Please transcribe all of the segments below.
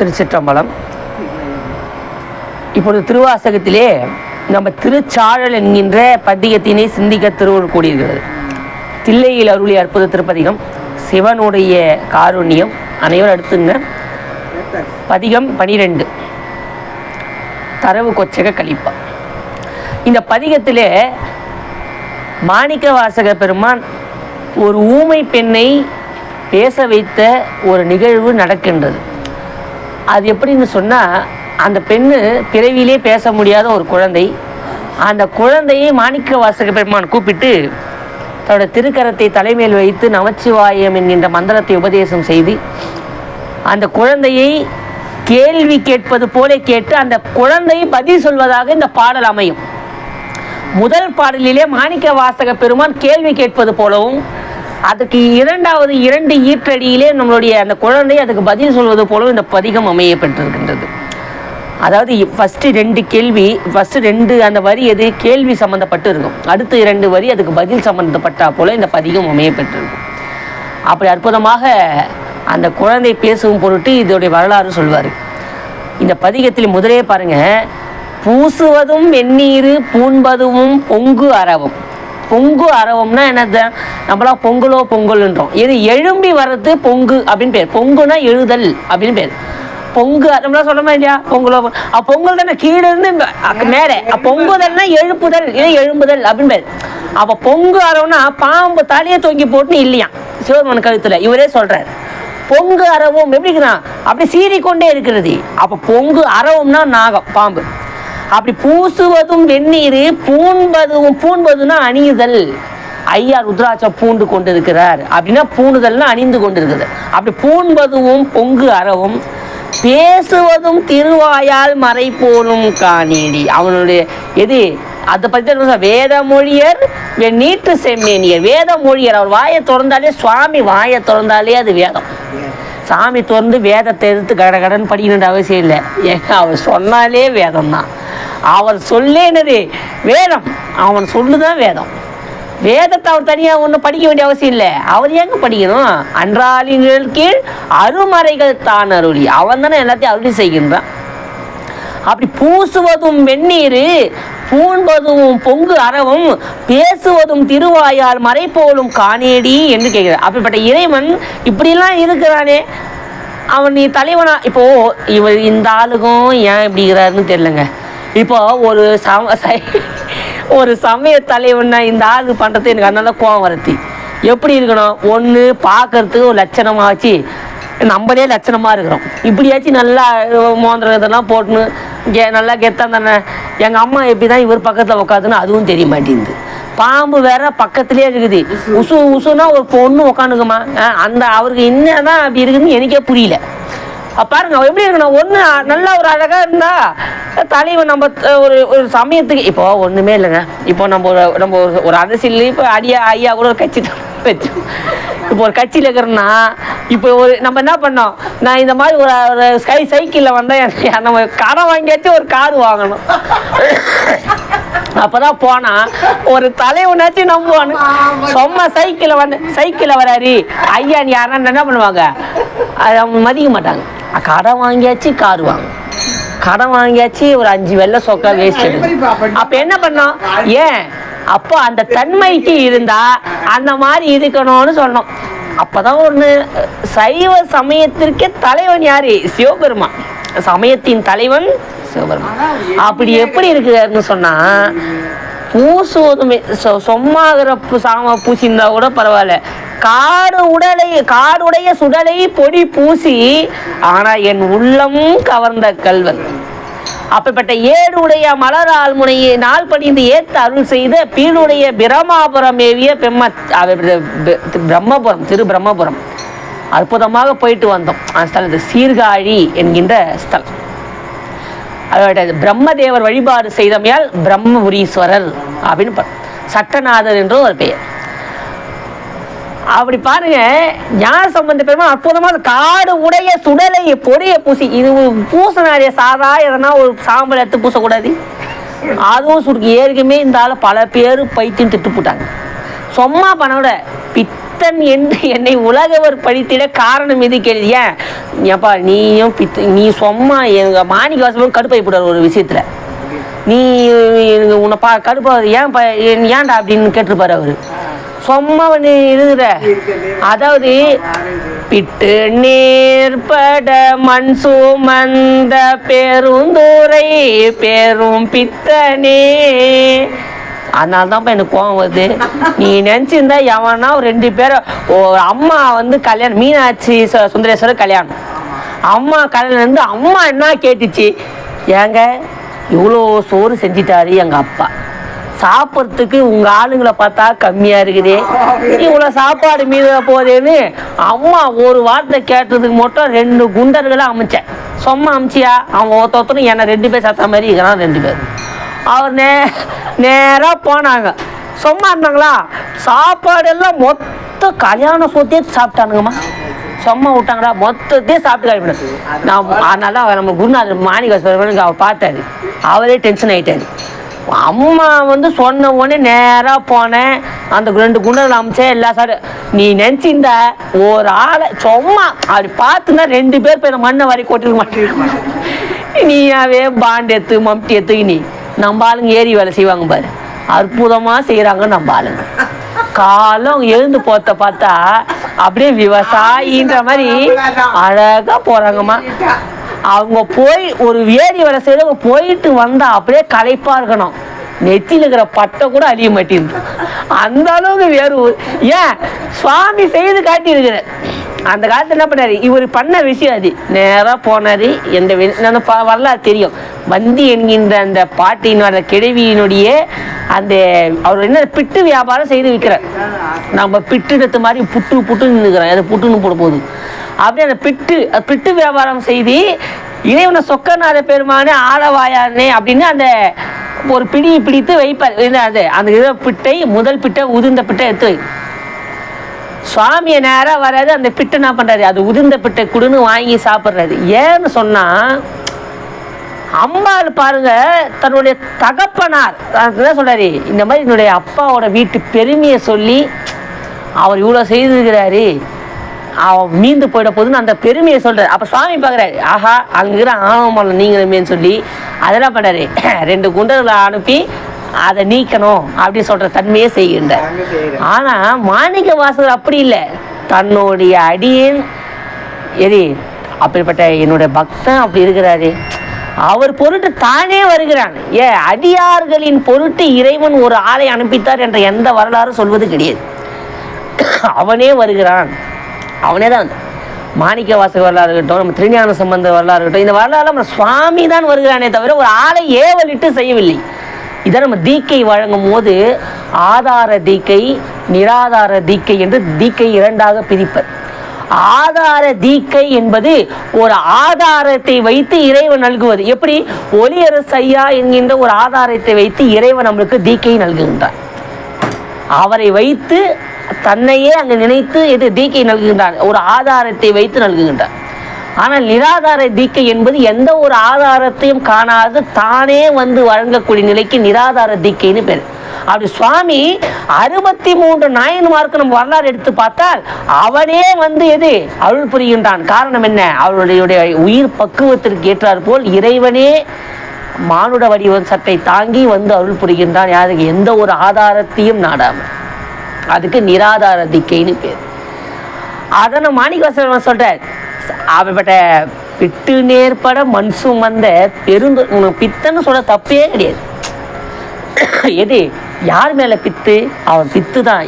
திருச்சிற்றம்பலம். இப்பொழுது திருவாசகத்திலே நம்ம திருச்சாழல் என்கின்ற பதிகத்தினை சிந்திக்க திருவள்ளுவர் கூடியிருக்கிறது. தில்லையில் அருளி அற்புத திருப்பதிகம், சிவனுடைய காருண்யம். அனைவரும் அடுத்துங்க. பதிகம் 12, தரவு கொச்சக கலிப்பா. இந்த பதிகத்திலே மாணிக்க வாசக பெருமான் ஒரு ஊமை பெண்ணை பேச வைத்த ஒரு நிகழ்வு நடக்கின்றது. அது எப்படின்னு சொன்னால், அந்த பெண்ணு பிறவிலே பேச முடியாத ஒரு குழந்தை. அந்த குழந்தையை மாணிக்க வாசக பெருமான் கூப்பிட்டு தன்னோட திருக்கரத்தை தலைமையில் வைத்து நமச்சிவாயம் என்கின்ற மந்திரத்தை உபதேசம் செய்து அந்த குழந்தையை கேள்வி கேட்பது போல கேட்டு அந்த குழந்தை பதில் சொல்வதாக இந்த பாடல் அமையும். முதல் பாடலிலே மாணிக்க வாசக பெருமான் கேள்வி கேட்பது போலவும், அதுக்கு இரண்டாவது 2 ஈற்றடியிலே நம்மளுடைய அந்த குழந்தை அதுக்கு பதில் சொல்வது போலவும் இந்த பதிகம் அமையப்பட்டிருக்கின்றது. அதாவது ஃபஸ்ட்டு 2 கேள்வி, ஃபஸ்ட்டு 2 அந்த வரி எது கேள்வி சம்மந்தப்பட்டு இருக்கும், அடுத்து 2 வரி அதுக்கு பதில் சம்மந்தப்பட்டா போல இந்த பதிகம் அமையப்பட்டிருக்கும். அப்படி அற்புதமாக அந்த குழந்தை பேசும் பொருட்டு இதோடைய வரலாறு சொல்வார். இந்த பதிகத்தில் முதலே பாருங்க, பூசுவதும் வெந்நீர் பூண்பதும் பொங்கு அரவம். பொங்கு அரவம்னா என்னது? நம்மளாம் பொங்கல்ன்றோம். இது எழும்பி வர்றது பொங்கு அப்படின்னு பேர். பொங்குனா எழுதல் அப்படின்னு பேர். பொங்கு நம்மளாம் சொல்ல இல்லையா? பொங்கல் தானே கீழே இருந்து மேலே, பொங்குதல்னா எழுப்புதல், இது எழும்புதல் அப்படின்னு பேர். அப்போ பொங்கு அரவம்னா பாம்பு தலையை தொங்கி போட்டுன்னு இல்லையா சிவபெருமான் கழுத்துல. இவரே சொல்றாரு பொங்கு அரவம் எப்படின்னா அப்படி சீறிக்கொண்டே இருக்கிறது. அப்போ பொங்கு அரவம்னா நாகம், பாம்பு. அப்படி பூசுவதும் வெந்நீர் பூண்பதுன்னா அணியுதல். ஐயா ருத்ராட்சம் பூண்டு கொண்டு இருக்கிறார் அப்படின்னா பூணுதல்னா அணிந்து கொண்டு இருக்குது. அப்படி பூண்பதும் பொங்கு அறவும் பேசுவதும் திருவாயால் மறை போலும் காணேடி. அவனுடைய எது அதை பற்றி வேத மொழியர் நீட்டு செம்மேனியர். வேத மொழியர் அவர் வாயை திறந்தாலே, சுவாமி வாயை திறந்தாலே அது வேதம். சாமி திறந்து வேதத்தை எடுத்து கடகடன் படிக்கணுன்ற அவசியம் இல்லை. ஏங்க அவர் சொன்னாலே வேதம் தான். அவர் சொல்லேனது வேதம், அவன் சொல்லுதான் வேதம். வேதத்தை அவர் தனியாக ஒன்றும் படிக்க வேண்டிய அவசியம் இல்லை. அவர் எங்க படிக்கணும்? அன்றாலிகள் கீழ் அருமறைகள் தான் அருளி. அவன் தானே எல்லாத்தையும் அருளி செய்கின்றான். அப்படி பூசுவதும் வெந்நீர் பூண்பதும் பொங்கு அறவும் பேசுவதும் திருவாயால் மறை போலும் காணேடி என்று கேட்கிறார். அப்படிப்பட்ட இறைவன் இப்படிலாம் இருக்கிறானே, அவன் நீ தலைவனா? இப்போ இவர் இந்த ஆளுக்கும் ஏன் இப்படி இருக்கிறாருன்னு தெரியலங்க. இப்போ ஒரு சமய தலைவன்னா இந்த ஆளு பண்ணுறது எனக்கு அதனால கோவம் வரத்தி. எப்படி இருக்கணும்? ஒன்று பார்க்கறதுக்கு ஒரு லட்சணமாக வச்சு, நம்மளே லட்சணமாக இருக்கிறோம். இப்படியாச்சும் நல்லா மோந்திரம் இதெல்லாம் போட்டுன்னு நல்லா கெத்தான் தானே. எங்கள் அம்மா எப்படி தான் இவர் பக்கத்தில் உட்காந்துன்னு அதுவும் தெரிய மாட்டேங்குது. பாம்பு வேற பக்கத்துலேயே இருக்குது. உசுனா ஒரு பொண்ணு உட்காந்துக்குமா? அந்த அவருக்கு என்னதான் அப்படி இருக்குதுன்னு எனக்கே புரியல. பாருங்க அவர் எப்படி இருக்கணும்? ஒன்று நல்லா ஒரு அழகாக இருந்தா தலைவன் நம்ம ஒரு சமயத்துக்கு இப்போ ஒன்றுமே இல்லைங்க. இப்போ நம்ம ஒரு அரசியல் இப்போ ஐயா கூட ஒரு கட்சி வச்சு இப்போ ஒரு கட்சியில் இருக்கிறோன்னா, இப்போ ஒரு நம்ம என்ன பண்ணோம், நான் இந்த மாதிரி ஒரு சைக்கிளில் வந்தால் நம்ம கடன் வாங்கியாச்சு ஒரு கார் வாங்கணும். அப்போதான் போனால் ஒரு தலைவனாச்சும் நம்புவானு. சும்மா சைக்கிளில் வராரு ஐயா நீ யாருன்னா என்ன பண்ணுவாங்க? அது அவங்க மதிக்க மாட்டாங்க. கடன் வாங்கியாச்சு கார் வாங்க, கடன் வாங்கியாச்சு ஒரு 5 வெள்ளை சொக்கா வேஸ்ட். அப்போ என்ன பண்ணோம்? ஏன் அப்போ அந்த தன்மைக்கு இருந்தா அந்த மாதிரி இருக்கணும்னு சொன்னோம். அப்பதான் ஒன்று சைவ சமயத்திற்கே தலைவன் யாரு? சிவபெருமான். சமயத்தின் தலைவன் சிவபெருமான். அப்படி எப்படி இருக்குன்னு சொன்னா, பூசுவதுமே சொம்மாகிறப்பு சாம பூசியிருந்தா கூட பரவாயில்ல, காடுடைய சுடலை பொடி பூசி ஆனா என் உள்ளம் கவர்ந்த கல்வன். அப்படிப்பட்ட ஏடுடைய மலரால் முனையை நாள் படிந்து ஏற்ற அருள் செய்த பீடுடைய பிரமாபுரம் ஏவிய பிரம்மபுரம், திரு பிரம்மபுரம் அற்புதமாக போயிட்டு வந்தோம். அந்த ஸ்தலத்து சீர்காழி என்கின்ற ஸ்தலம். அதோட பிரம்மதேவர் வழிபாடு செய்தமையால் பிரம்மபுரீஸ்வரர் அப்படின்னு சட்டநாதர் என்ற ஒரு பெயர். அப்படி பாருங்க, ஞான சம்பந்த பெருமான் அற்புதமாக காடு உடைய சுடலை பொடியை பூசி, இது பூசினாரிய சாதா எதனா ஒரு சாம்பல் எடுத்து பூசக்கூடாது. அதுவும் சுருக்கு ஏற்கனவே இந்த ஆள் பல பேர் பைத்தியம் திட்டு போட்டாங்க. சும்மா பண்ணோட பித்தன் என்று என்னை உலகவர் படித்திட காரணம் எது கேள்வி. ஏப்பா நீயும் நீ சும்மா எங்கள் மாணிக்க வாசகம் கடுப்பாயிப்படார் ஒரு விஷயத்தில், நீ உன்னை கடுப்பா ஏன்டா அப்படின்னு கேட்டிருப்பாரு அவரு. சும்மா இருக்கிற அதாவது பிட்டு நேர்பட மண் சுமந்த பெருந்துரை பெரும் பித்தனே. அதனால தான்ப்பா எனக்கு கோவம் வருது. நீ நினச்சிருந்தா எவனா ஒரு 2 பேரை, ஒரு அம்மா கல்யாணம், மீனாட்சி சுந்தரேஸ்வரர் கல்யாணம், அம்மா கல்யாணம் அம்மா என்ன கேட்டுச்சு, ஏங்க இவ்வளோ சோறு செஞ்சிட்டாரு எங்கள் அப்பா, சாப்பிட்றதுக்கு உங்கள் ஆளுங்களை பார்த்தா கம்மியாக இருக்குது, இவ்வளோ சாப்பாடு மீத போதேன்னு அம்மா ஒரு வார்த்தை கேட்டதுக்கு மட்டும் 2 குண்டர்களை அமைச்சேன். சும்மா அமைச்சியா, அவங்க ஒருத்தரும் என்னை 2 பேர் சாப்பிட்ற மாதிரி இருக்கிறான் 2 பேர். அவர் நேராக போனாங்க. சும்மா இருந்தாங்களா, சாப்பாடெல்லாம் மொத்தம் கல்யாண சொத்தையே சாப்பிட்டானுங்கம்மா. சும்மா விட்டாங்களா, மொத்தத்தையும் சாப்பிட்டு கழிப்பினேன் நான். அதனால நம்ம குருநாதர் மாணிக்க அவர் பார்த்தாரு, அவரே டென்ஷன் ஆகிட்டாரு. அம்மா சொன்ன உடனே நேராக போனேன், அந்த 2 குண்டர்கள் அமைச்சேன் எல்லா சார். நீ நினச்சிருந்த ஒரு ஆளை சும்மா அப்படி பார்த்துன்னா 2 பேர் போய் மண்ணை வரை கொட்டிருக்க மாட்டேன். நீயாவே பாண்டு எத்து மம்டி எத்துக்கு நீ நம்ம ஆளுங்க ஏறி வேலை செய்வாங்க பாரு, அற்புதமாக செய்கிறாங்க நம்ம ஆளுங்க. காலம் எழுந்து போத்த பார்த்தா அப்படியே விவசாயின்ற மாதிரி அழகாக போகிறாங்கம்மா. அவங்க போய் ஒரு ஏரி வேலை செய்யறவங்க போயிட்டு வந்தா அப்படியே களைப்பா இருக்கணும், நெத்தியில் இருக்கிற பட்டை கூட அழிய மாட்டேங்குது, அந்த அளவுக்கு வேறு. ஏன் சுவாமி செய்து காட்டி இருக்கிற அந்த காலத்தில் என்ன பண்ணாரு, இவர் பண்ண விஷயம் அது. நேராக போனாரு, எந்த வரலாறு தெரியும். வந்தி என்கின்ற அந்த பாட்டின் அந்த கிழவியினுடைய அந்த அவர் என்ன பிட்டு வியாபாரம் செய்து விற்கிறார். நம்ம பிட்டுனத்து மாதிரி புட்டுன்னு நிற்கிறோம், அது புட்டுன்னு போட போகுது. அப்படியே அந்த பிட்டு வியாபாரம் செய்து இறைவனை சொக்கநாத பெருமானே ஆளவாயானே அப்படின்னு அந்த ஒரு பிடித்து வைப்பார். அது அந்த பிட்டை முதல் பிட்டை உதிர்ந்த பிட்டை எடுத்து வை. சுவாமியை நேராக வராது, அந்த பிட்டை என்ன பண்ணுறாரு, அது உதிர்ந்த பிட்டை கொடுன்னு வாங்கி சாப்பிட்றாரு. ஏன்னு சொன்னால் அம்பாள் பாருங்க, தன்னுடைய தகப்பனார் என்ன சொல்றாரு, இந்த மாதிரி என்னுடைய அப்பாவோட வீட்டு பெருமையை சொல்லி அவர் இவ்வளோ செய்திருக்கிறாரு, அவன் மீந்து போயிட போதுன்னு அந்த பெருமையை சொல்றாரு. அப்போ சுவாமி பார்க்குறாரு, ஆஹா அங்கிற ஆணவமல்ல நீங்களுமேன்னு சொல்லி அதெல்லாம் பண்ணாரு. 2 குண்டர்களை அனுப்பி அதை நீக்கணும் அப்படின்னு சொல்ற தன்மையை செய்கின்றார். ஆனா மாணிக்க வாசகர் அப்படி இல்லை, தன்னுடைய அடியேன் எரி அப்படிப்பட்ட என்னுடைய பக்தன் அப்படி இருக்கிறாரு, அவர் பொருட்டு தானே வருகிறான். அடியார்களின் பொருட்டு இறைவன் ஒரு ஆளை அனுப்பித்தார் என்ற எந்த வரலாறும் சொல்வது கிடையாது. அவனே வருகிறான், அவனே தான். மாணிக்க வாசக வரலாறு இருக்கட்டும், நம்ம திருஞான சம்பந்த வரலாறு இருக்கட்டும், இந்த வரலாறு நம்ம சுவாமி தான் வருகிறானே தவிர ஒரு ஆளை ஏவலிட்டு செய்யவில்லை. இதை நம்ம தீக்கை வழங்கும் போது ஆதார தீக்கை நிராதார தீக்கை என்று தீக்கை 2ஆக பிரிப்பர். ஆதார தீக்கை என்பது ஒரு ஆதாரத்தை வைத்து இறைவன் நல்குவது. எப்படி ஒளியரசு ஐயா என்கின்ற ஒரு ஆதாரத்தை வைத்து இறைவன் நம்மளுக்கு தீக்கை நல்குகின்றார். அவரை வைத்து தன்னையே அங்கு நினைத்து தீக்கை நல்குகின்றார், ஒரு ஆதாரத்தை வைத்து நல்குகின்றார். ஆனால் நிராதார தீக்கை என்பது எந்த ஒரு ஆதாரத்தையும் காணாது தானே வழங்கக்கூடிய நிலைக்கு நிராதார தீக்கைன்னு பேர். அப்படி சுவாமி 63 நாயன்மார்க்கு நம்ம வரலாறு எடுத்து பார்த்தால் அவனே அருள் புரிகின்றான். காரணம் என்ன, அவருடைய உயிர் பக்குவத்திற்கு ஏற்றார் போல் இறைவனே மானுட வடிவ சட்டை தாங்கி அருள் புரிகின்றான். யாருக்கு எந்த ஒரு ஆதாரத்தையும் நாடாமல், அதுக்கு நிராதார தீக்கைன்னு பேர். அதனை மாணிக்கவாசகர் சொல்றார், அப்படிப்பட்ட பிட்டு நேர்பட மண் சுமந்த உனக்கு பித்தன்னு சொல்ல தப்பே கிடையாது. எது யார் மேல பித்து, அவன் பித்து தான்.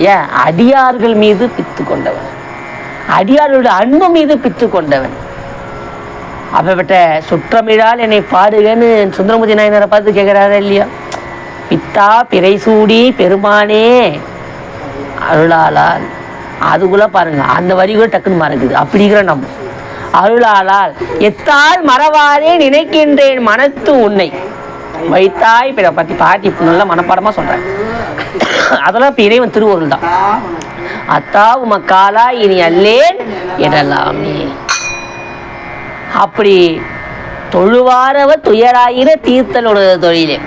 அடியார்கள் மீது பித்து கொண்டவன், அடியார்களுடைய அன்பு மீது பித்து கொண்டவன். அப்படிப்பட்ட சுற்றமிழால் என்னை பாடுகன்னு சுந்தரமூர்த்தி நாயனரை பார்த்து கேட்கிறாரா இல்லையா, பித்தா பிறை சூடி பெருமானே அருளாளால். அதுக்குள்ள பாருங்க அந்த வரி கூட டக்குன்னு மறக்குது. அப்படிங்கிற நம்ம அருளாளால் எத்தால் மறவாதே நினைக்கின்றேன் மனத்து உன்னை வைத்தாய் பிற பத்தி பாட்டி நல்லா மனப்பாடமா சொல்றேன். அதெல்லாம் இப்ப இறைவன் திருவருள் தான். அத்தா உமக்காலா இனி அல்லேன் எனலாமே. அப்படி தொழுவாரவ துயராயிர தீர்த்தலோட தொழிலே.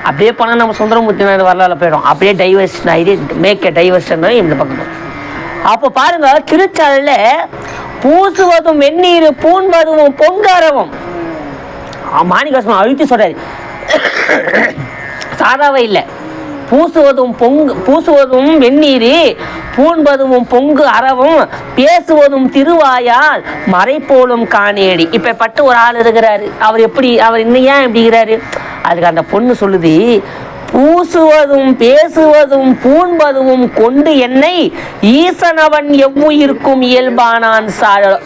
அப்படியே போனால் நம்ம சுந்தரமூர்த்தி வரலாறு போயிடும். அப்படியே டைவர்ஷன் ஆகிடு, மேக்க டைவர்ஷன் இந்த பக்கம் அப்போ பாருங்க, திருச்சாழல பூசுவதும் வெந்நீர் பூண்பதும் பொங்கரவும் மாணிக்கவாசகர் அழுத்தி சொல்றாரு. சாதாவே இல்லை. பூசுவதும் வெந்நீர் பூண்பதும் பொங்கு அறவும் பேசுவதும் திருவாயால் மறை போலும் காணேடி. இப்ப பட்டு ஒரு ஆள் இருக்கிறாரு. அவர் இன்னும் ஏன் எப்படிங்கிறாரு? அதுக்கு அந்த பொண்ணு சொல்லுது, பூசுவதும் பேசுவதும் பூண்பதும் கொண்டு என்னை ஈசனவன் எவ்வுயிருக்கும் இயல்பானான் சாழலோ.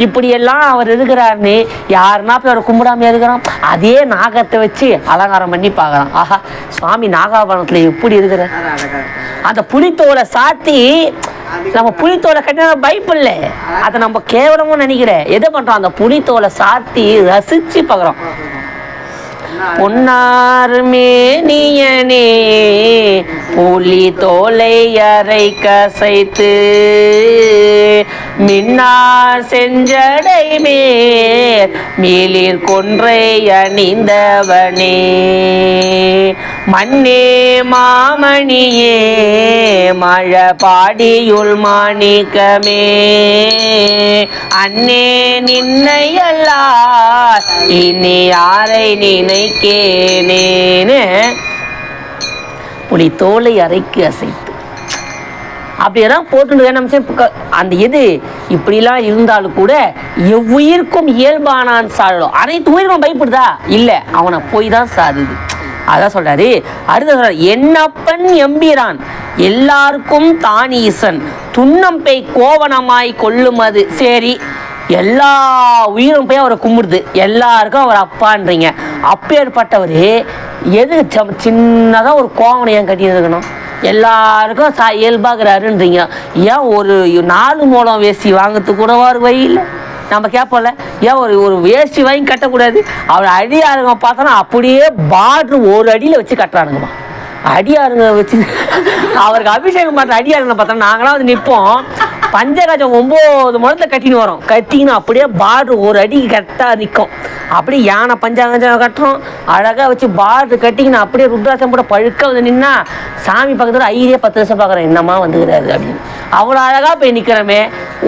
இப்படி எல்லாம் அவர் இருக்கிறாருன்னு யாருன்னா போய் அவரை கும்பிடாம இருக்கிறான். அதே நாகத்தை வச்சு அலங்காரம் பண்ணி பார்க்கறான். ஆஹா, சுவாமி நாகாபரணத்துல எப்படி இருக்கிற அந்த புலித்தோலை சாத்தி. நம்ம புலித்தோலை கட்டினா பயப்பில்ல, அதை நம்ம கேவலமும் நினைக்கிறேன். எதை பண்றோம்? அந்த புலித்தோலை சாத்தி ரசிச்சு பார்க்குறோம். பொன்னார் மேனியனே புலி தோலை அரை கசைத்து மின்னார் செஞ்சடை மேலில் கொன்றை அணிந்தவனே மண்ணே மாமணியே மழ பாடியுள் மாணிக்கமே அன்னே நின்னையல்லார் இனி யாரை நினைக்கேனேன்னு புலி தோலை அரைக்கு அசைத்து அப்படியெல்லாம் போட்டு நம்ம அந்த எது இப்படிலாம் இருந்தாலும் கூட எவ்வுயிருக்கும் இயல்பானான் சாழலோ. அனைத்து உயிருக்கும் பயப்படுதா? இல்லை, அவனை போய் தான் சாதுது. அதான் சொல்றாரு. அடுத்த சொல்றாரு, என்னப்பன் எம்பிரான் எல்லாருக்கும் தான் ஈசன் துன்னம் பெய் கோவணமாய் கொள்ளுமது. சரி, எல்லா உயிரும் போய் அவரை கும்பிடுது, எல்லாருக்கும் அவர் அப்பான்றீங்க. அப்பேற்பட்டவர் எது சின்னதாக ஒரு கோவணம் ஏன் கட்டி இருக்கணும்? எல்லாருக்கும் இயல்பாகிறாருன்றீங்க. ஏன் ஒரு 4 மூலம் வேஷ்டி வாங்கிறதுக்கு கூட ஒரு வழி இல்லை? நம்ம கேட்போம்ல, ஏன் ஒரு வேஷ்டி வாங்கி கட்டக்கூடாது? அவர் அடியாருங்க பார்த்தோன்னா அப்படியே பார்டர் ஒரு அடியில் வச்சு கட்டுறானுங்கம்மா. அடியாருங்க வச்சு அவருக்கு அபிஷேகம் பண்ணுற அடியாருங்க பார்த்தோன்னா நாங்களாம் வந்து நிற்போம். பஞ்சகஜம் 9 முழத்தை கட்டின்னு வரோம். கட்டின்னு அப்படியே பார்டர் ஒரு அடி கரெக்டாக நிற்கும். அப்படியே யானை பஞ்சாங்கஜம் கட்டுறோம், அழகாக வச்சு பார்டர் கட்டிக்கின்னு அப்படியே ருத்ராசம் போட பழுக்க வந்து நின்னா சாமி பக்கத்தில் 5-10 வருஷம் பார்க்குறேன் என்னம்மா வந்துக்கிறாரு அப்படின்னு. அவ்வளோ அழகாக போய் நிற்கிறமே.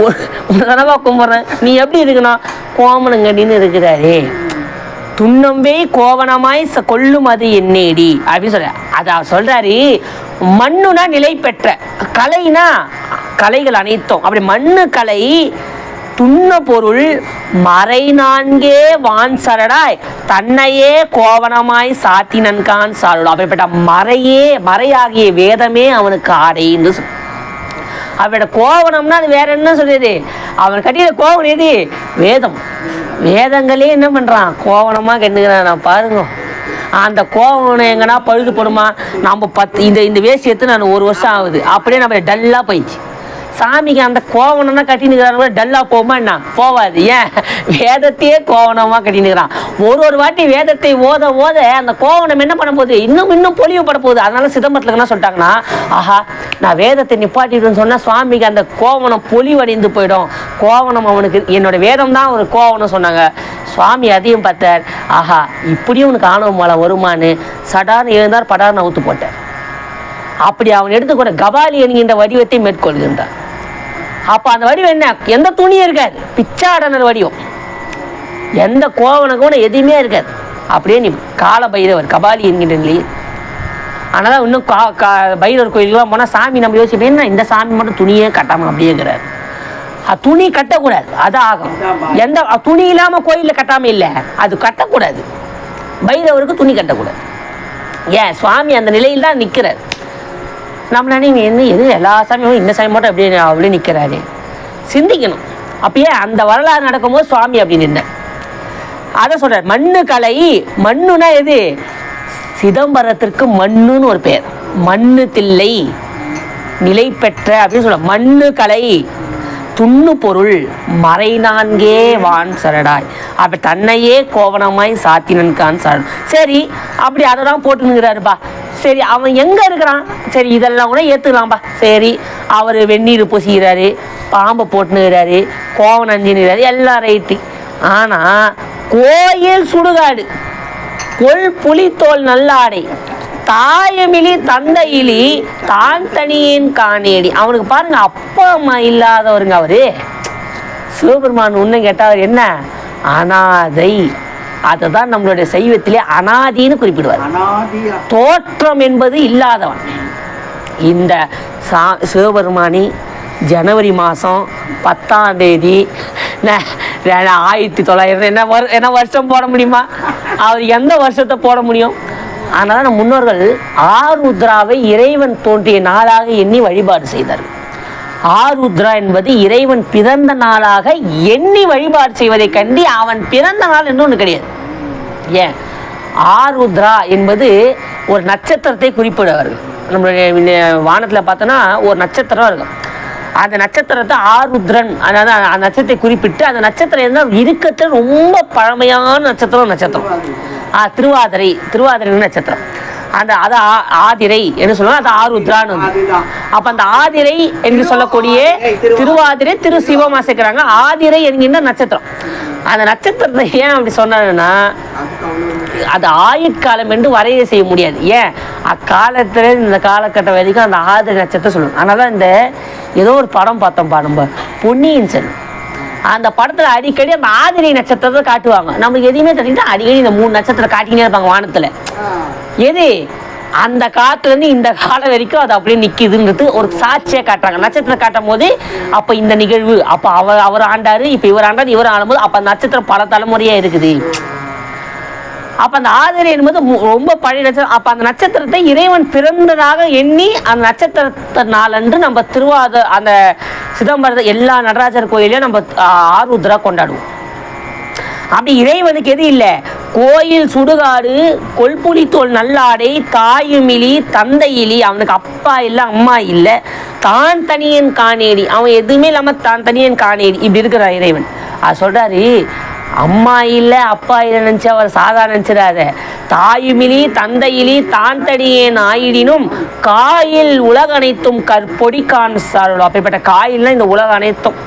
ஒரு தடவை கும்பிட்றேன், நீ எப்படி இருக்கணும்? கோமனங்கடின்னு இருக்கிறாரு. துன்னம்பே கோவணமாய் கொள்ளும் அது என்னேடி அப்படின்னு சொல்ற. அதை அவர் சொல்றாரு, மண்ணுனா நிலை பெற்ற, கலைனா கலைகள் அனைத்தும். அப்படி மண்ணு கலை துண்ண பொருள் மறை 4 வான் சரடாய் தன்னையே கோவணமாய் சாத்தினன்கான் சாருள். அப்படிப்பட்ட மறையாகிய வேதமே அவனுக்கு ஆடைன்னு சொல். அவனோட கோவணம்னா அது வேற என்ன சொல்லுது? அவன் கட்டிய கோவணம் எது? வேதம். வேதங்களே என்ன பண்றான்? கோவணமா கண்டுக்கிறான். நான் பாருங்க, அந்த கோவணம் எங்கன்னா பழுது போடுமா? நம்ம இந்த வேஷ்டி எடுத்து நான் 1 வருஷம் ஆகுது, அப்படியே நம்ம டல்லா போயிடுச்சு. சாமிக்கு அந்த கோவணம்னா கட்டினுக்கிறாங்க, டல்லா போகுமா என்ன? போவாது. ஏன்? வேதத்தையே கோவணமா கட்டினுக்கிறான். ஒரு வாட்டி வேதத்தை ஓத அந்த கோவணம் என்ன பண்ண போகுது? இன்னும் பொலிவுபட போகுது. அதனால சிதம்பரத்துல என்ன சொல்லிட்டாங்கன்னா, ஆஹா, நான் வேதத்தை நிப்பாட்டிட்டுன்னு சொன்னா சுவாமிக்கு அந்த கோவணம் பொலிவடைந்து போயிடும். கோவணம் அவனுக்கு என்னோட வேதம் தான் ஒரு கோவணம் சொன்னாங்க. சுவாமி அதையும் பார்த்தார். ஆஹா, இப்படியும் உனக்கு ஆணவ மலை வருமானு சடார்னு எழுந்தார், படார்னு அவுத்து போட்டார். அப்படி அவன் எடுத்துக்கொண்ட கபாலி என்கின்ற வடிவத்தை மேற்கொள்கின்றார். அப்ப அந்த வடிவம் என்ன? எந்த துணியும் இருக்காது, பிச்சாடனர் வடிவம். எந்த கோவணம் எதுவுமே இருக்காது. அப்படியே நீ கால பைரவர் கபாலி என்கின்ற நிலையில். ஆனால் இன்னும் பைரவர் கோயிலுக்குலாம் போனால் சாமி நம்ம யோசிப்போம், என்ன இந்த சாமி மட்டும் துணியே கட்டாமல் அப்படியே இருக்கிறார். துணி கட்டக்கூடாது, அது ஆகும். எந்த துணி இல்லாமல் கோயிலில் கட்டாமல் இல்லை, அது கட்டக்கூடாது. பைரவருக்கு துணி கட்டக்கூடாது. ஏன்? சுவாமி அந்த நிலையில் தான் நிற்கிறார். நம்ம நினைங்க, எது எல்லா சாமியும் இந்த சாமி மட்டும் அப்படியே நிற்கிறாரு. சிந்திக்கணும். அப்பயே அந்த வரலாறு நடக்கும்போது சுவாமி அப்படி நின்ன. அதை சொல்ற. மண்ணு கலை. மண்ணுனா எது? சிதம்பரத்திற்கு மண்ணுன்னு ஒரு பேர். மண்ணு தில்லை நிலை பெற்ற அப்படின்னு சொல்ல. மண்ணு கலை துண்ணு பொருள் மறை 4 வான் சரடாய். அப்ப தன்னையே கோவணமாய் சாத்தினன்கான் சரண். சரி, அப்படி அதை தான் போட்டுனுங்கிறாருப்பா. சரி, அவன் எங்க இருக்கிறான்? சரி, இதெல்லாம் கூட ஏத்துக்கலாம்பா. சரி, அவர் வெந்நீர் பூசிக்கிறாரு, பாம்பை போட்டுனுக்கிறாரு, கோவணம் அஞ்சினுக்கிறாரு, எல்லாம் ரைட்டு. ஆனா கோயில் சுடுகாடு, கொள் புலித்தோல் நல்ல ஆடை, தாயமிலி தந்தையிலி தான் தனியேன் காணேடி. அவனுக்கு பாருங்க அப்பா அம்மா இல்லாதவருங்க அவரு. சிவபெருமான் ஒண்ணு கேட்டார், என்ன அனாதை. அதுதான் நம்மளுடைய சைவத்திலே அனாதின்னு குறிப்பிடுவார். தோற்றம் என்பது இல்லாதவன். இந்த சிவபெருமானி ஜனவரி மாதம் 10ஆம் தேதி 1900 என்ன வருஷம் போட முடியுமா? அவர் எந்த வருஷத்தை போட முடியும்? அதனால நம் முன்னோர்கள் ஆருத்ராவை இறைவன் தோன்றிய நாளாக எண்ணி வழிபாடு செய்தார்கள். ஆருத்ரா என்பது இறைவன் பிறந்த நாளாக எண்ணி வழிபாடு செய்வதை கண்டி அவன் பிறந்த நாள் என்று ஒன்று கிடையாது. ஏன்? ஆருத்ரா என்பது ஒரு நட்சத்திரத்தை குறிப்பிடுவார்கள். நம்மளுடைய வானத்தில் பார்த்தோன்னா ஒரு நட்சத்திரம் இருக்கும். அந்த நட்சத்திரத்தை ஆருத்ரன், அதாவது அந்த நட்சத்திரத்தை குறிப்பிட்டு அந்த நட்சத்திரம் இருந்தால் இருக்கத்தில் ரொம்ப பழமையான நட்சத்திரம் திருவாதிரை நட்சத்திரம். அது ஆதிரை என்று சொல்லுவாங்க, அது ஆருத்ரான்னு. அப்ப அந்த ஆதிரை என்று சொல்லக்கூடிய திருவாதிரை திரு சிவமா சேர்க்கிறாங்க. ஆதிரை என்கின்ற நட்சத்திரம். அந்த நட்சத்திரத்தை ஏன் அப்படி சொன்னா, அது ஆயுட்காலம் என்று வரைய செய்ய முடியாது. ஏன்? அக்காலத்துல இந்த காலகட்டம் வரைக்கும் அந்த ஆதிரை நட்சத்திரம் சொல்லணும். அதனால இந்த ஏதோ ஒரு படம் பார்த்தோம்ப்பா, நம்ம பொன்னியின் செல்வன், அந்த படத்துல அடிக்கடி அந்த ஆதிரை நட்சத்திரத்தை காட்டுவாங்க. நமக்கு எதையுமே தெரிஞ்சுட்டா அடிக்கடி இந்த 3 நட்சத்திரம் காட்டிக்கினே இருப்பாங்க வானத்துல. எது அந்த காலத்துல இருந்து இந்த காலம் வரைக்கும் அது அப்படியே நிக்குதுன்றது ஒரு சாட்சியா காட்டுறாங்க. நட்சத்திரம் காட்டும் போது அப்ப இந்த நிகழ்வு, அப்ப அவர் ஆண்டாரு, இப்ப இவர் ஆண்டாரு, இவர் ஆடும்போது அப்ப அந்த நட்சத்திரம் பல தலைமுறையா இருக்குது. அப்ப அந்த ஆதிரை என்பது ரொம்ப பழைய நட்சத்திரம். அப்ப அந்த நட்சத்திரத்தை இறைவன் பிறந்ததாக எண்ணி அந்த நட்சத்திரத்தை நாளன்று நம்ம அந்த சிதம்பரத்தை எல்லா நடராஜர் கோயிலையும் நம்ம ஆருத்ரா கொண்டாடுவோம். அப்படி இறைவனுக்கு எது இல்லை? கோயில் சுடுகாடு, கொல்புலி தோல் நல்லாடை, தாயுமிலி தந்தையிலி. அவனுக்கு அப்பா இல்லை, அம்மா இல்லை, தான் தனியன் காணேடி. அவன் எதுவுமே இல்லாமல் தான் தனியன் காணேடி இப்படி இருக்கிற இறைவன். அது சொல்றாரு, அம்மா இல்லை அப்பா இல்லை நினச்சி அவர் சாதாரண நினச்சிடாத. தாயுமிலி தந்தையிலி தான் தனியேன் ஆயிடினும் காயில் உலக அனைத்தும் கற்பொடி காண்சார்கள். அப்படிப்பட்ட காயில்னா இந்த உலகம் அனைத்தும்,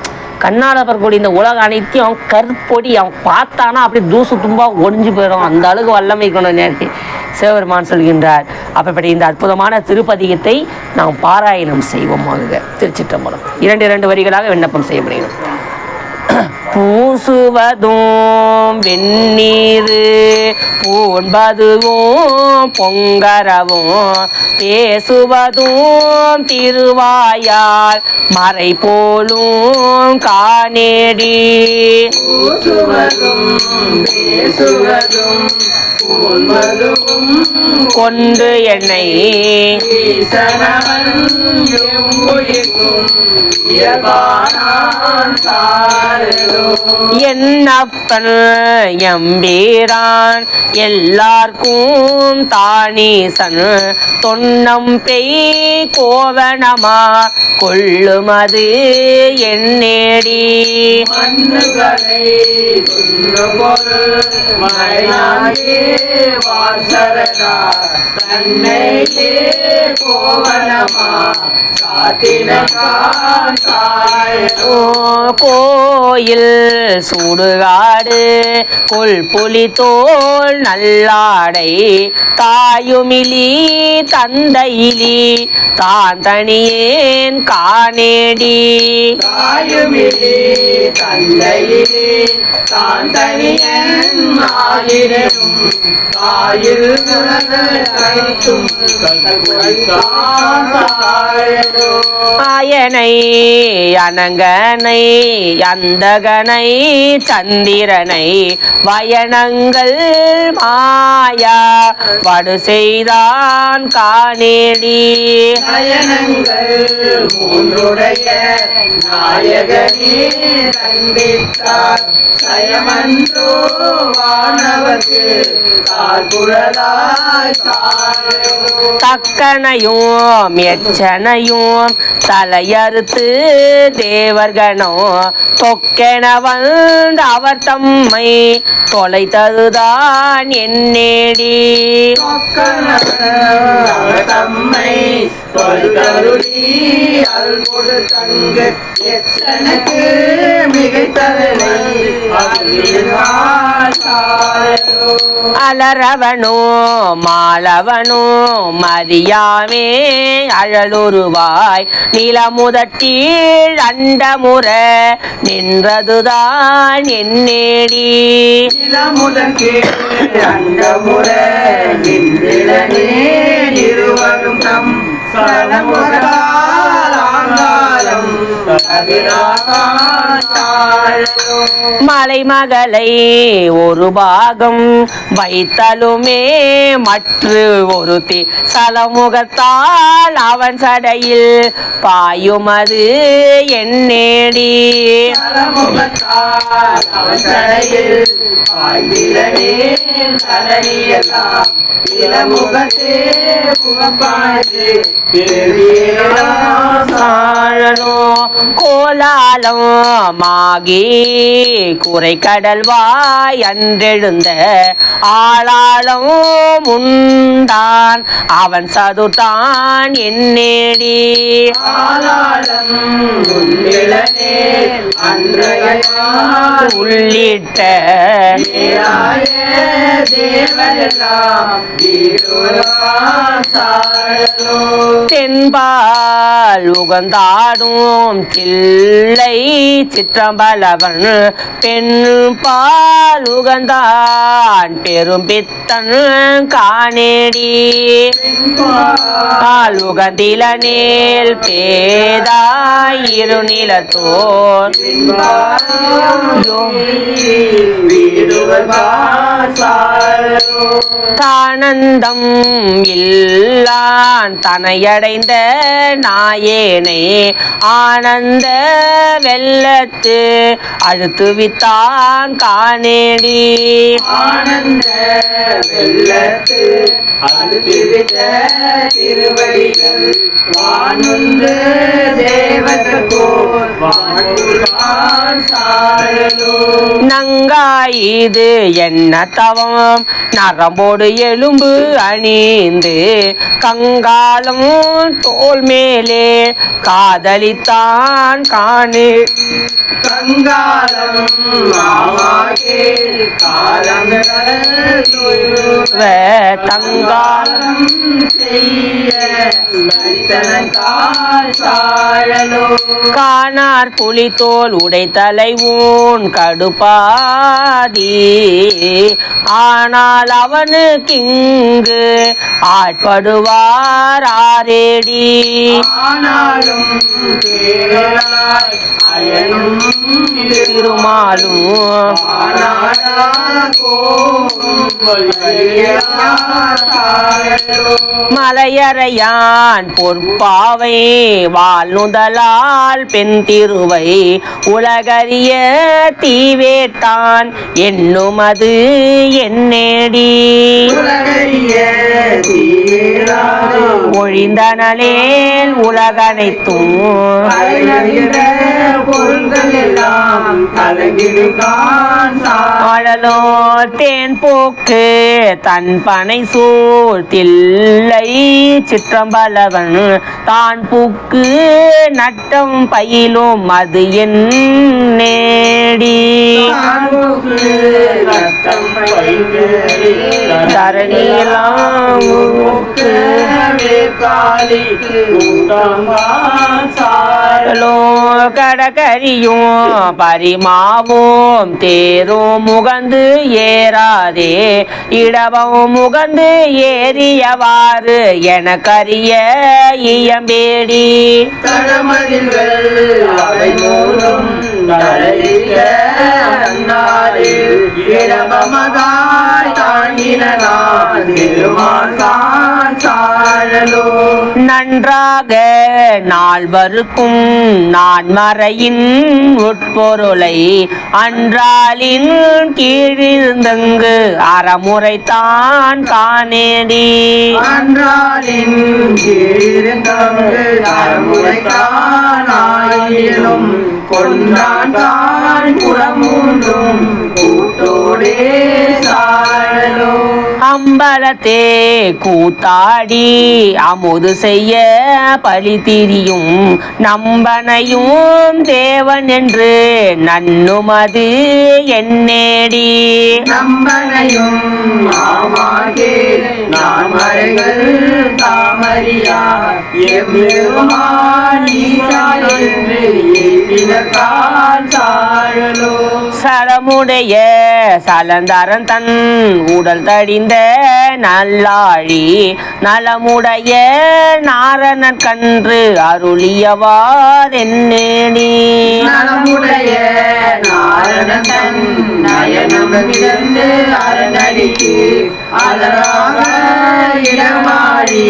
கண்ணால் பார்க்கக்கூடிய இந்த உலகம் அனைத்தையும் கற்பொடி. அவன் பார்த்தானா அப்படி தூசு தும்பா ஒடிஞ்சு போயிடும். அந்த அளவுக்கு வல்லமை கொண்டு சிவபெருமான் சொல்கின்றார். அப்படிப்பட்ட இந்த அற்புதமான திருப்பதிகத்தை நாம் பாராயணம் செய்வோமாக. திருச்சிற்றம்பலம் 2 வரிகளாக விண்ணப்பம் செய்யப்படுகிறோம். பூசுவதும் வெந்நீர் பூண்பதுவும் பொங்கரவும் பேசுவதும் திருவாயால் மறை போலும் காணேடி. கொண்டு என்னை என்னப்பன் எம்பீரான் எல்லார்க்கும் தானீசன் தொன்னம் பெய் கோவணமா கொள்ளுமது என்னேடி. கோயில் சுடுகாடு கொல்புலி தோல் நல்லாடை தாயுமிலி தந்தையிலி தான் தனியேன் காணேடி. தாயுமிலி தந்தையிலி தான் தனியேன் ஆயனை அனங்கனை அந்தகனை சந்திரனை வயனங்கள் மாயா வடு செய்தான் காணேடி. நாயகனே கண்டித்தார் சயமன்றோ வானவர்க்கு தக்கனையும் எச்சனையும் தலையறுத்து தேவர்களோ தொக்கென வந்து அவர் தம்மை தொலைத்ததுதான் என்னேடி. தம்மை தொல்கருளி அருள் கொடுத்தங்கு எச்சனுக்கு மிகைத்தலை அலரவனோ மாலவனோ மறியாமே அழலுருவாய் நிலமுதட்டீழ் அண்டமுற நின்றதுதான் என்னேடி நிலமுதட்டீழ் அண்டமுற நின்றிடனே இருவரும் நம் மலைமகளை ஒரு பாகம் வைத்தலுமே மற்ற ஒரு சலமுகத்தால் அவன் சடையில் பாயுமது என்னேடி அவன் சடையில் பாய்ந்திலனே இளமுகத்தே புகப்பாடு கோலாலம் மாகி குறை கடல்வாய் அன்றெழுந்த ஆளாளம் உண்டான் அவன் சதுட்டான் என்னேடி உள்ளிட்ட தென்பால் உகந்தாடும் தில்லை சிற்றம்பலவன் பெண் பால் உகந்தான் பெரும் பித்தன் காணேடி பால் உகந்திலனேல் பேதாய் இருநிலத்தோர் தானந்தம் இல்லான் தனையடைந்த நாயேனை ஆனந்த வெள்ளத்து அழுத்துவித்தான் காணேடி ஆனந்த வெள்ளத்து அழுத்துவித்த திருவடிகள் வானுந்து தேவதற்கோர் நங்காயிது என்ன தவம் நரம்போடு எலும்பு அணிந்து கங்காலம் தோல் மேலே காதலித்தான் காணே கங்காலம் தங்காலம் காணார் புலித்தோல் உடைத்தலை ஊன் கடுப்பாதி ஆனால் அவனுக்கிங்கு ஆட்படுவார் ஆரேடி ஆனாலும் திருமாலும் மலையறையான் பொற்பாவை வாழ்நுதலால் பெண் திருவை உலகறிய தீவேட்டான் என்னுமது என்னேடி ஒழிந்தனலேல் உலகனைத்தும் பொருள்கள் எல்லாம் அழலோ தேன் போக்கு தன் பனை சூழ் தில்லை சிற்றம்பலவன் தான் புக்கு நட்டம் பயிலும் அது என் நேடி தரணியெல்லாம் கடகரியும் பரிமாவும் தேரும் முகந்து ஏறாதே இடவும் முகந்து ஏறியவாறு எனக்கரிய இயம்பேடி நன்றாக நால்வருக்கும் நான் மறையின் உட்பொருளை அன்றாலின் கீழிருந்தங்கு அறமுறைத்தான் காணேடி அன்றாலின் கீழிருந்தங்கு அறமுறைத்தானாயினும் கொண்டான் புறமூன்றும் கூட்டோடே சாழலோ அம்பலத்தே கூத்தாடி அமுது செய்ய பழி திரியும் நம்பனையும் தேவன் என்று நன்னுமது என்னேடி நம்பனையும் ஆமாகே நாமரைகள் தாமரியா எவ்வெருமான் ஈசா என்று ஏற்றினக்கால் சாழலோ சலமுடைய சலந்தரன் தன் உடல் தடிந்த நல்லாழி நலமுடைய நாரணன் கன்று அருளியவாதென்னேடி நலமுடைய நாரணன் தன் நயனம் மிதந்து அரணடிக்கு அலராக இடமாடி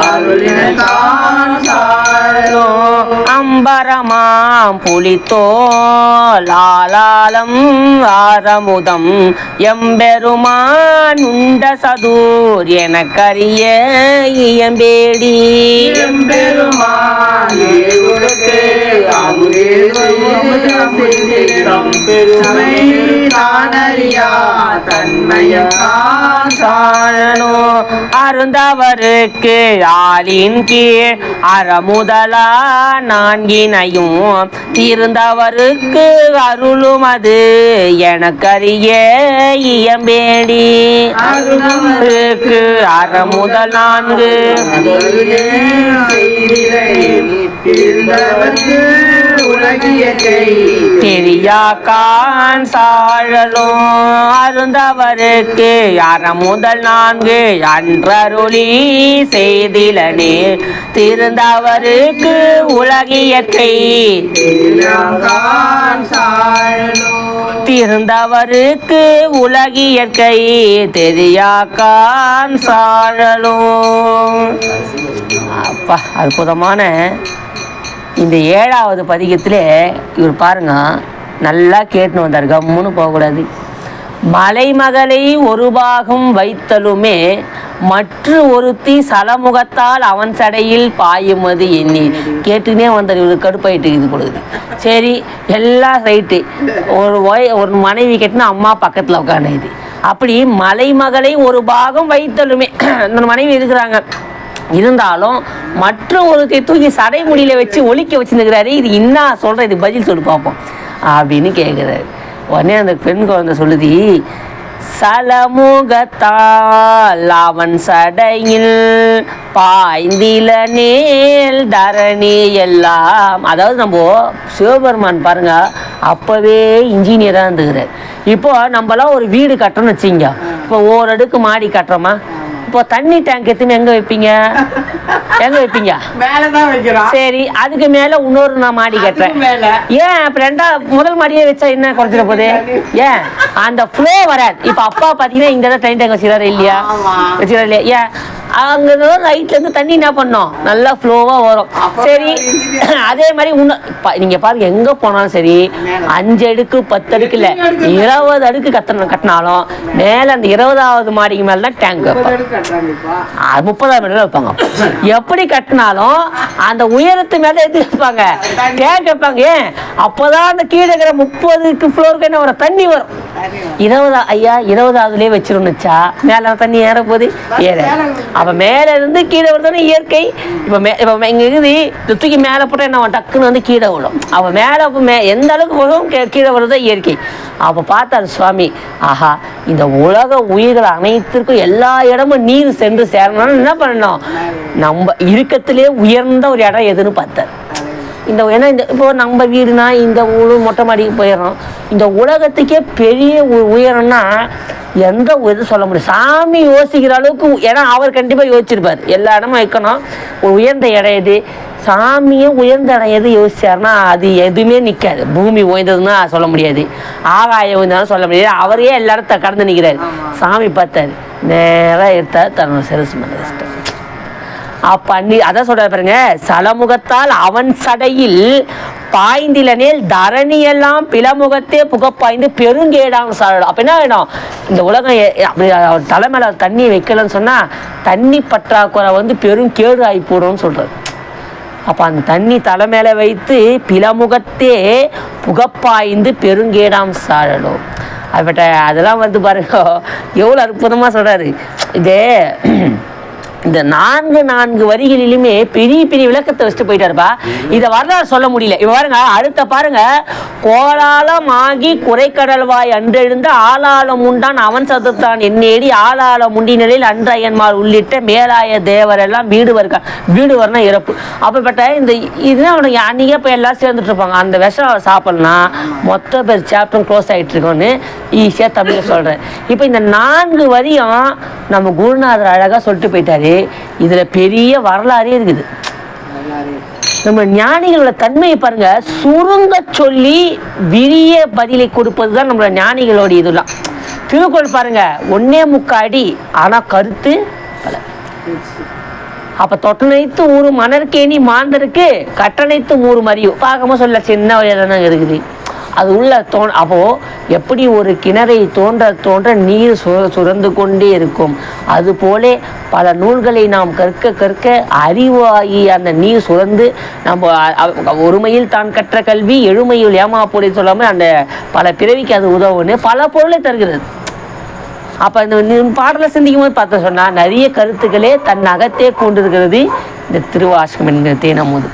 அருளினக்கால் சாழலோ அம்பரமாம் புலித்தோல் ஆலாலம் ஆரமுதம் எம்பெருமான் உண்ட சதூர் எனக்கரிய இயம்பேடி எம்பெருமான் ஏழுலகு அமுதே தானறியா தன்மையான் சாழனோ அருந்தவருக்கு ஆளின் கீழ் அறமுதலா நான்கினையும் தீர்ந்தவருக்கு அருளும் அது எனக்கரிய இயம்பேடி அருந்தவருக்கு அறமுதல் நான்கு தெரியாக்கான் சாழலும் அருந்தவருக்கு அறமுதல் நான்கு அன்றருளி செய்திலனே திருந்தவருக்கு உலகியற்கை திருந்தவருக்கு உலகியற்கை தெரியாக்கான் சாழலும். அப்பா அற்புதமான இந்த 7வது பதிகத்திலே இவர் பாருங்க, நல்லா கேட்டுன்னு வந்தார், கம்முன்னு போகக்கூடாது. மலைமகளை ஒரு பாகம் வைத்தலுமே மற்ற ஒருத்தி சலமுகத்தால் அவன் சடையில் பாயுமது எண்ணி கேட்டுனே வந்தார். இவருக்கு கடுப்பாயிட்டு இது கொடுக்குது. சரி எல்லாம் ரைட்டு. ஒரு மனைவி கேட்டுனா அம்மா பக்கத்தில் உட்காந்துது. அப்படி மலைமகளை ஒரு பாகம் வைத்தலுமே அந்த மனைவி இருக்கிறாங்க, இருந்தாலும் மற்ற ஒருத்தை தூக்கி சடை முடியில வச்சு ஒலிக்க வச்சுருக்கிறாரு. இது என்ன சொல்கிற, இது பதில் சொல்லி பார்ப்போம் அப்படின்னு கேட்குறாரு. உடனே அந்த பெண் குழந்தை சொல்லுது, சலமுகத்தால் அவன் சடையில் பாய்ந்தில நேல் தரணி எல்லாம். அதாவது நம்ம சிவபெருமான் பாருங்க, அப்போவே இன்ஜினியராக இருந்துக்கிறார். இப்போ நம்மளாம் ஒரு வீடு கட்டணும்னு வச்சிங்க, இப்போ ஓரடுக்கு மாடி கட்டுறோமா, இப்போ தண்ணி டேங்க் எத்தனை எங்க வைப்பீங்க, எங்க வைப்பீங்க, மேலதான் வைக்கிறோம். சரி, அதுக்கு மேல இன்னொரு நான் மாடி கட்டுறேன். ஏன் அப்ப முதல் மாடியே வச்சா என்ன குறைச்சிட போகுது? ஏன் அந்த ஃப்ளோ வராது. இப்ப அப்பா பாத்தீங்கன்னா இங்க தான் தண்ணி டேங்க் வச்சுக்கிறாரு இல்லையா, வச்சுக்கிறாரு இல்லையா? ஏன் அங்க ரைட்ல இருந்து தண்ணி என்ன பண்ணோம், நல்லா ஃப்ளோவா வரும். சரி, அதே மாதிரி நீங்க பாருங்க, எங்க போனாலும் சரி 5 அடுக்கு 10 அடுக்கு இல்ல 20 அடுக்கு கட்டினாலும் மேல அந்த 20வது மாடிக்கு மேலதான் டேங்க் வைப்பாங்க, 30வது மாடியில வைப்பாங்க. எப்படி கட்டினாலும் அந்த உயரத்து மேல எது வைப்பாங்க, டேங்க் வைப்பாங்க. ஏன் அப்பதான் அந்த கீழே இருக்கிற 30 ஃப்ளோருக்கு என்ன வரும், தண்ணி வரும். 20வதுலயே வச்சிருந்துச்சா மேல தண்ணி ஏற போகுது, ஏற. அப்ப மேல இருந்து கீழே வருதுன்னு இயற்கை. இப்ப இங்க இருக்குது, தூக்கி மேல போட்டா என்ன டக்குன்னு வந்து கீழே விடும். அவ மேல எந்த அளவுக்கு வரும் கீழே வருதோ இயற்கை. அப்ப பார்த்தாரு சுவாமி, ஆஹா இந்த உலக உயிர்கள் அனைத்திற்கும் எல்லா இடமும் நீர் சென்று சேரணும்னு என்ன பண்ணணும், நம்ம இருக்கத்திலே உயர்ந்த ஒரு இடம் எதுன்னு பார்த்தார். ஏன்னா இப்போ நம்ம வீடுனா இந்த மொட்டை மாடிக்கு போயிடறோம். இந்த உலகத்துக்கே பெரிய உயரம்னா எந்த இது சொல்ல முடியும், சாமி யோசிக்கிற அளவுக்கு. ஏன்னா அவர் கண்டிப்பாக யோசிச்சிருப்பார், எல்லா இடமும் வைக்கணும். ஒரு உயர்ந்த இடம் எது, சாமியை உயர்ந்த இடம் எது யோசிச்சாருன்னா அது எதுவுமே நிற்காது. பூமி உயர்ந்ததுன்னா சொல்ல முடியாது, ஆகாயம் உயர்ந்தாலும் சொல்ல முடியாது. அவரையே எல்லா இடத்த கடந்து நிற்கிறாரு. சாமி பார்த்தாரு, நேராக எடுத்தார், தன்னோட சிரசு மேலே வச்சிட்டார். அப்பண்ணி அதான் சொல்ற பாருங்க, சலமுகத்தால் அவன் சடையில் பாய்ந்திலனேல் தரணி எல்லாம் பிளமுகத்தே புகப்பாய்ந்து பெருங்கேடாம் சாழலும். அப்ப என்ன வேணும், இந்த உலகம் அப்படி தலைமையில தண்ணி வைக்கலன்னு சொன்னா தண்ணி பற்றாக்குறை வந்து பெரும் கேடு ஆகி போடும்னு சொல்றாரு. அப்ப அந்த தண்ணி தலை மேல வைத்து பிளமுகத்தே புகப்பாய்ந்து பெருங்கேடாம் சாழலும். அதெல்லாம் வந்து பாருங்க எவ்வளோ அற்புதமாக சொல்கிறாரு. இது இந்த நான்கு வரிகளிலுமே பெரிய பெரிய விளக்கத்தை வச்சுட்டு போயிட்டாருப்பா. இதை வரலாறு சொல்ல முடியல. இப்ப பாருங்க, அடுத்த பாருங்க, கோலாலம் ஆகி குறைக்கடல்வாய் அன்றெழுந்த ஆளாளம் உண்டான் அவன் சதுத்தான் என்னேடி ஆளாளம் உண்டினில் அன்றையன்மார் உள்ளிட்ட மேலாய தேவர் எல்லாம் வீடு வரனா இறப்பு. அப்படிப்பட்ட இந்த இதுதான் அவனுக்கு அன்னைக்கே போய் எல்லாம் சேர்ந்துட்டு இருப்பாங்க. அந்த விஷம் சாப்பிடலாம் மொத்த பேர் சாப்டரும் க்ளோஸ் ஆகிட்டு இருக்கோன்னு ஈஸியாக தமிழை சொல்கிறேன். இப்போ இந்த 4 வரியும் நம்ம குருநாதர் அழகாக சொல்லிட்டு போயிட்டாரு. இதுல பெரிய வரலாறே இருக்குது. நம்ம ஞானிகளோட தன்மையை பாருங்க, சுருங்க சொல்லி விரிய பதிலை கொடுப்பதுதான் நம்மளோட ஞானிகளோட இதெல்லாம். திருக்குறள் பாருங்க, 1.25 அடி ஆனா கருத்து பல. அப்ப தொட்டனைத்து ஊறு மணற்கேணி மாந்தருக்கு கட்டணைத்து ஊறு மறிவு பார்க்காம சொல்ல சின்ன வயதான இருக்குது. அது உள்ள அப்போ எப்படி ஒரு கிணறை தோன்ற நீர் சுரந்து கொண்டே இருக்கும், அதுபோல பல நூல்களை நாம் கற்க அறிவாகி அந்த நீர் சுரந்து நம்ம ஒருமையில் தான் கற்ற கல்வி எழுமையில் ஏமாப்போதை சொல்லாமல் அந்த பல பிறவிக்கு அது உதவுன்னு பல பொருளை தருகிறது. அப்போ இந்த பாடலை சிந்திக்கும் போது பார்த்த சொன்னால் நிறைய கருத்துக்களே தன் அகத்தே கொண்டிருக்கிறது இந்த திருவாசகம் என்கிற தேனமுது.